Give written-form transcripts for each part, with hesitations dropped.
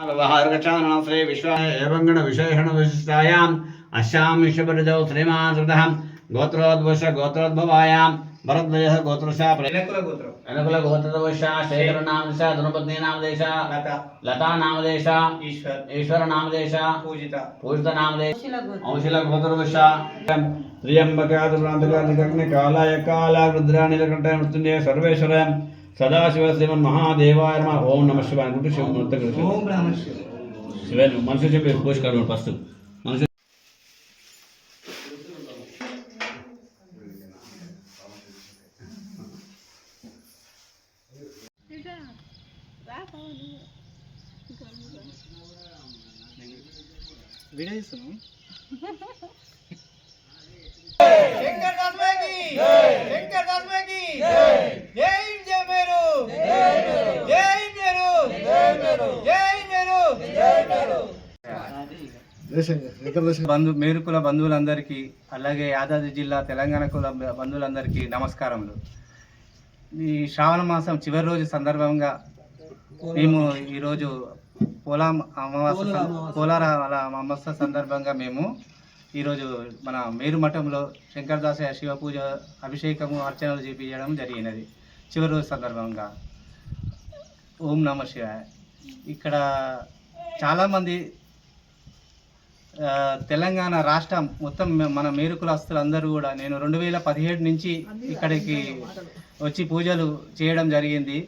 व्यवहारगच्छानश्री विश्व एवं गण विशेषण विशिष्टायाम् अस्यां विश्वपरिजौ श्रीमान् श्रुतः गोत्रोद्वश गोत्रोद्भवायां भरद्वयः गोत्रस्य एनकुल गोत्रवश शेखर नामदेश धनुपत्नी नामदेश लता नामदेश ईश्वर नामदेश पूजित नामदेश औशिल गोत्रवश त्र्यंबकादिकालाय काला रुद्रानीलकंठ मृत्युंजय सर्वेश्वर सदाशिव श्रीमन महादेवाय नमः ओम नमः शिवाय गुड शिव मूर्ति ओम नमः शिवाय मनुष्य చెప్పి పూజ కర్మ ఫస్ట్ మనుషు వీడియో తీస్తున్నాం शंकर दास में की शंकर दास में की जय जय मेरो जय मेरो जय मेरो మేరుకుల బంధువులందరికీ అలాగే యాదాద్రి జిల్లా తెలంగాణ కుల బంధువులందరికీ నమస్కారములు. ఈ శ్రావణ మాసం చివరి రోజు సందర్భంగా మేము ఈరోజు పోలార అమావాస్య సందర్భంగా మేము ఈరోజు మన మేరు మఠంలో శంకరదాస శివ పూజ అభిషేకము అర్చనలు చేపించడం జరిగినది చివరి రోజు సందర్భంగా. ఓం నమ శివాయ. ఇక్కడ చాలామంది తెలంగాణ రాష్ట్రం మొత్తం మన మేరు కులస్తులందరూ కూడా నేను 2017 నుంచి ఇక్కడికి వచ్చి పూజలు చేయడం జరిగింది.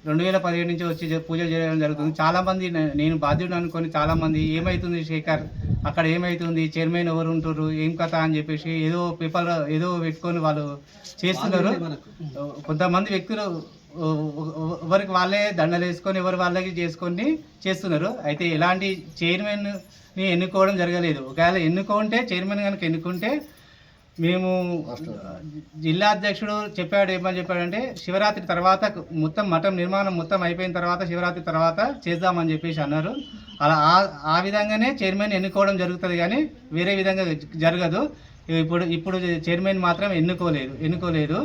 2017 నుంచి వచ్చి పూజలు చేయడం జరుగుతుంది. చాలామంది నేను బాధ్యుడు అనుకొని చాలామంది ఏమవుతుంది శేఖర్ అక్కడ ఏమవుతుంది చైర్మన్ ఎవరు ఉంటారు ఏం కథ అని చెప్పేసి ఏదో పేపర్ ఏదో పెట్టుకొని వాళ్ళు చేస్తున్నారు. కొంతమంది వ్యక్తులు ఎవరికి వాళ్ళే దండలు వేసుకొని ఎవరు వాళ్ళకి చేసుకొని చేస్తున్నారు. అయితే ఎలాంటి చైర్మన్ని ఎన్నుకోవడం జరగలేదు. ఒకవేళ ఎన్నుకుంటే చైర్మన్ కనుక ఎన్నుకుంటే మేము జిల్లా అధ్యక్షుడు చెప్పాడు ఏమని చెప్పాడంటే శివరాత్రి తర్వాత మొత్తం మఠం నిర్మాణం మొత్తం అయిపోయిన తర్వాత శివరాత్రి తర్వాత చేద్దామని చెప్పేసి అన్నారు. అలా ఆ విధంగానే చైర్మన్ ఎన్నుకోవడం జరుగుతుంది కానీ వేరే విధంగా జరగదు. ఇప్పుడు చైర్మన్ మాత్రం ఎన్నుకోలేదు.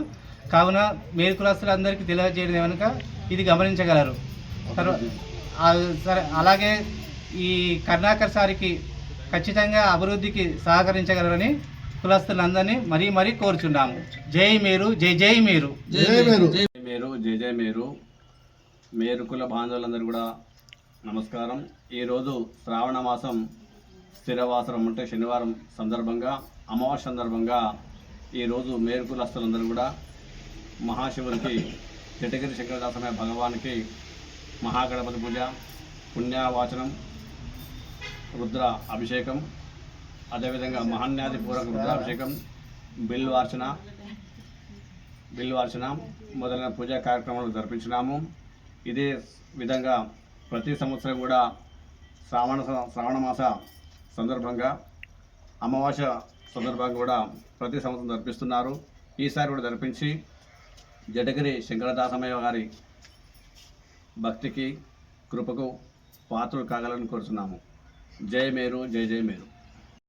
కావున మేరు కులస్తులందరికీ తెలియజేయడం కనుక ఇది గమనించగలరు. సరే అలాగే ఈ కరుణాకర్ సారికి ఖచ్చితంగా అభివృద్ధికి సహకరించగలరని కులస్తులందరినీ మరీ కోరుచున్నాము. జై మేరు జై జై మేరు జై మేరు జై జై మేరు. మేరు కుల బాంధవులందరూ కూడా నమస్కారం. ఈరోజు శ్రావణ మాసం స్థిరవాసరం అంటే శనివారం సందర్భంగా అమావాస్య సందర్భంగా ఈరోజు మేరు కులస్తులందరూ కూడా మహాశివునికి జటగిరి శంకరదాసమయ భగవానికి మహాగణపతి పూజ పుణ్యవాచనం రుద్ర అభిషేకం అదేవిధంగా మహాన్యాధిపూర్వక రుద్రాభిషేకం బిల్వార్చన మొదలైన పూజా కార్యక్రమాలు జరిపించినాము. ఇదే విధంగా ప్రతి సంవత్సరం కూడా శ్రావణ మాస సందర్భంగా అమావాస్య సందర్భంగా కూడా ప్రతి సంవత్సరం జరిపిస్తున్నారు. ఈసారి కూడా జరిపించి జటగిరి శంకరదాసమయ్య గారి భక్తికి కృపకు పాత్రలు కాగలని కోరుతున్నాము. జై మేరు జై జై మేరు.